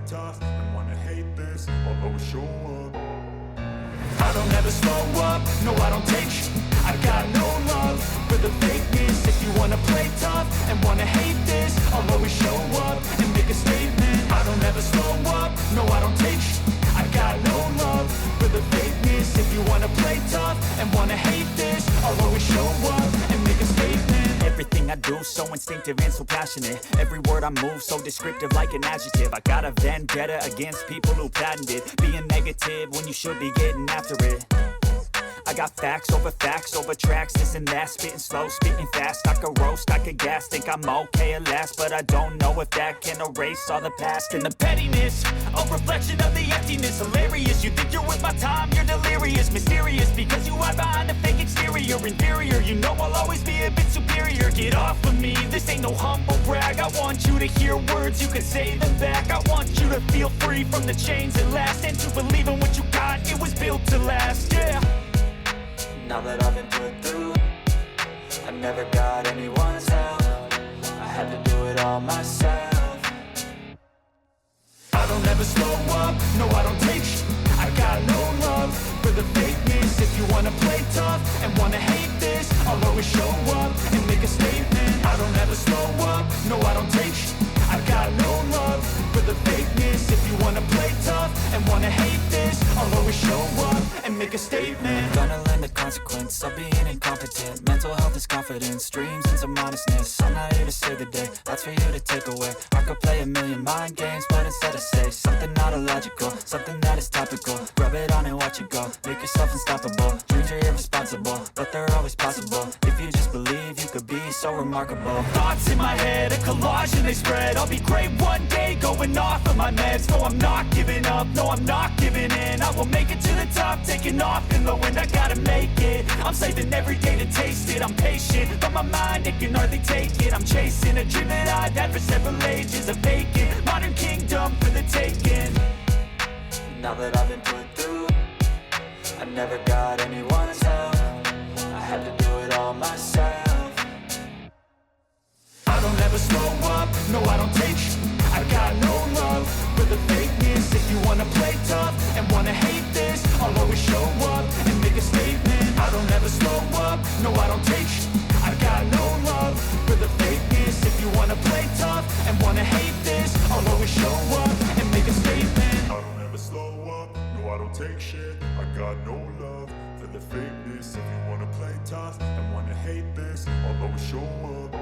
tough and wanna hate this, I'll always show up. I don't ever slow up, no I don't take sh**. I got no love for the fakeness. If you wanna play tough and wanna hate this, I'll always show up and make a statement. I don't ever slow up, no I don't take sh**. I got no love for the fakeness. If you wanna play tough and wanna hate this, I'll always show up and make a statement. Everything I do so instinctive and so passionate. Every word I move so descriptive like an adjective. I got a vendetta against people who patented being negative when you should be getting after it. I got facts over tracks, this and that. Spitting slow, spitting fast. I could roast, I could gas. Think I'm okay at last, but I don't know if that can erase all the past. And the pettiness, a reflection of the emptiness. Hilarious, you think you're worth my time, you're delirious. Mysterious, because you hide behind a fake exterior. Inferior, you know I'll always be a bit superior. Get off of me, this ain't no humble brag. I want you to hear words, you can say them back. I want you to feel free from the chains that last, and to believe in what you got, it was built to last, yeah. Now that I've been put through, I never got anyone's help. I had to do it all myself. I don't ever slow up, no I don't take sh**. I got no love for the fakeness. If you wanna play tough and wanna hate this, I'll always show up and make a statement. I don't ever slow up, no I don't take sh**. I got no love for the fakeness. If you wanna play tough and wanna hate this, I'll always show up and make a statement. Gonna learn the consequence of being incompetent. Mental health is confidence, dreams and some honestness. I'm not here to save the day, that's for you to take away. I could play a million mind games, but instead I say something not illogical, something that is topical. Rub it on and watch it go, make yourself unstoppable. Dreams are irresponsible, but they're always possible. If you just believe, you could be so remarkable. Thoughts in my head, a collage and they spread. I'll be great one day, going off of my meds. No, I'm not giving up, no, I'm not giving in. I will make it to the top, taking off in the wind. I gotta make it, I'm saving every day to taste it. I'm patient, but my mind, it can hardly take it. I'm chasing a dream that I've had for several ages. A vacant, modern kingdom for the taking. Now that I've been put through, I never got anyone's help. I had to do it all myself. I don't ever slow up, no I don't take sh**. I got no love for the fakeness. If you wanna play tough and wanna hate this, I'll always show up and make a statement. I don't ever slow up, no I don't take sh**. I got no love for the fakeness. If you wanna play tough and wanna hate this, I'll always show up and make a statement. I don't ever slow up, no I don't take shit. I got no love for the fakeness. If you wanna play tough and wanna hate this, I'll always show up.